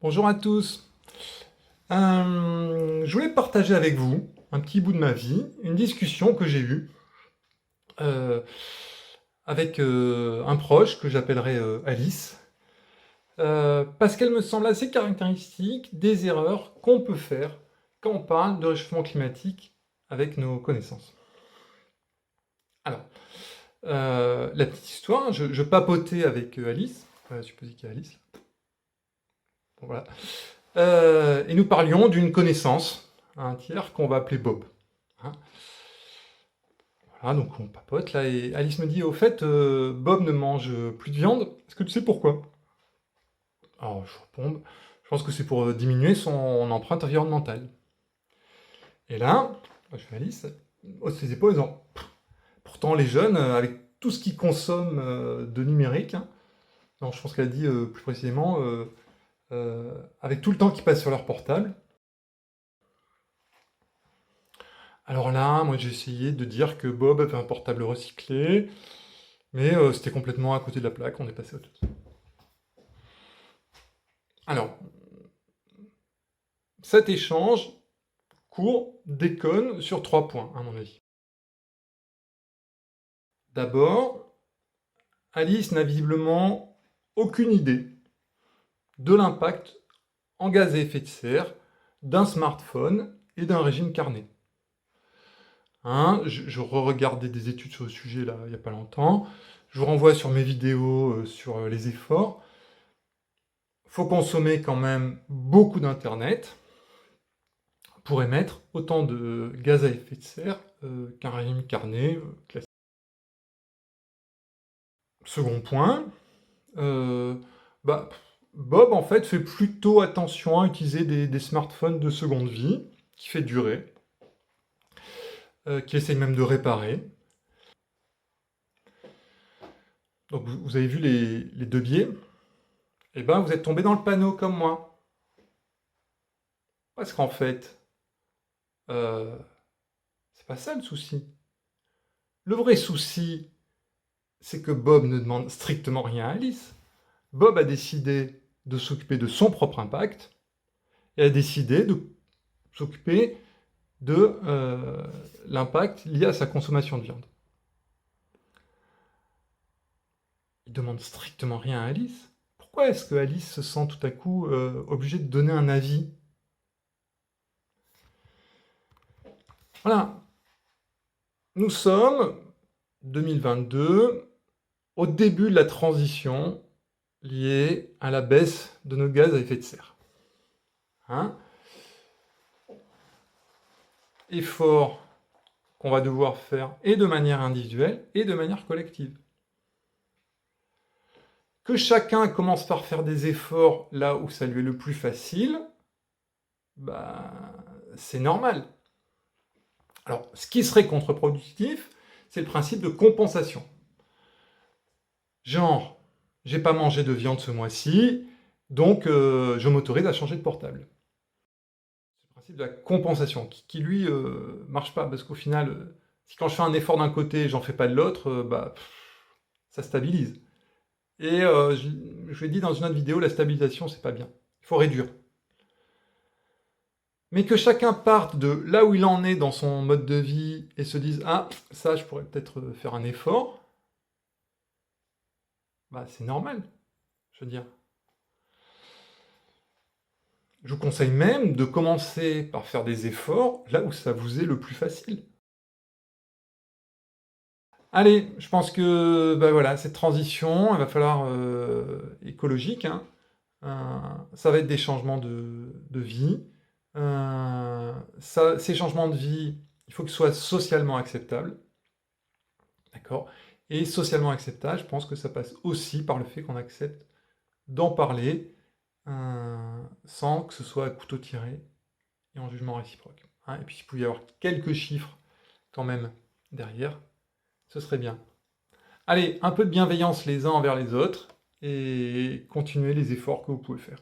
Bonjour à tous. Je voulais partager avec vous un petit bout de ma vie, une discussion que j'ai eue euh, avec un proche que j'appellerai Alice, parce qu'elle me semble assez caractéristique des erreurs qu'on peut faire quand on parle de réchauffement climatique avec nos connaissances. Alors, la petite histoire, je papotais avec Alice, je suppose qu'il y a Alice. Bon, voilà. Et nous parlions d'une connaissance, un tiers qu'on va appeler Bob. Hein. Voilà, donc on papote là, et Alice me dit, au fait, Bob ne mange plus de viande, est-ce que tu sais pourquoi? Alors je réponds, je pense que c'est pour diminuer son empreinte environnementale. Et là, je fais Alice, hausse ses épaules en disant, pourtant les jeunes, avec tout ce qu'ils consomment de numérique, hein, non, je pense qu'elle a dit plus précisément, avec tout le temps qu'ils passent sur leur portable. Alors là, moi j'ai essayé de dire que Bob avait un portable recyclé, mais c'était complètement à côté de la plaque, on est passé à autre chose. Alors, cet échange court déconne sur 3 points, à mon avis. D'abord, Alice n'a visiblement aucune idée de l'impact en gaz à effet de serre d'un smartphone et d'un régime carné. Hein, je re-regardais des études sur le sujet là, il n'y a pas longtemps. Je vous renvoie sur mes vidéos sur les efforts. Il faut consommer quand même beaucoup d'internet pour émettre autant de gaz à effet de serre qu'un régime carné classique. Second point, euh, bah, Bob en fait fait plutôt attention à utiliser des smartphones de seconde vie, qui fait durer, qui essaye même de réparer. Donc vous avez vu les deux biais. Eh ben vous êtes tombé dans le panneau comme moi. Parce qu'en fait, euh, c'est pas ça le souci. Le vrai souci, c'est que Bob ne demande strictement rien à Alice. Bob a décidé de s'occuper de son propre impact et a décidé de s'occuper de l'impact lié à sa consommation de viande. Il demande strictement rien à Alice. Pourquoi est-ce que Alice se sent tout à coup obligée de donner un avis? Voilà. Nous sommes 2022, au début de la transition liée à la baisse de nos gaz à effet de serre. Hein? Effort qu'on va devoir faire et de manière individuelle et de manière collective. Que chacun commence par faire des efforts là où ça lui est le plus facile, bah, c'est normal. Alors, ce qui serait contre-productif, c'est le principe de compensation. Genre, j'ai pas mangé de viande ce mois-ci, donc je m'autorise à changer de portable. C'est le principe de la compensation, qui lui, marche pas, parce qu'au final, si quand je fais un effort d'un côté, j'en fais pas de l'autre, bah, ça stabilise. Et je l'ai dit dans une autre vidéo, la stabilisation, c'est pas bien. Il faut réduire. Mais que chacun parte de là où il en est dans son mode de vie et se dise ah, ça, je pourrais peut-être faire un effort, bah, c'est normal, je veux dire. Je vous conseille même de commencer par faire des efforts là où ça vous est le plus facile. Allez, je pense que bah voilà, cette transition, il va falloir écologique, hein. Ça va être des changements de vie. Ces changements de vie, il faut qu'ils soient socialement acceptables. D'accord? Et socialement acceptable, je pense que ça passe aussi par le fait qu'on accepte d'en parler sans que ce soit à couteau tiré et en jugement réciproque. Hein. Et puis s'il pouvait y avoir quelques chiffres quand même derrière, ce serait bien. Allez, un peu de bienveillance les uns envers les autres et continuez les efforts que vous pouvez faire.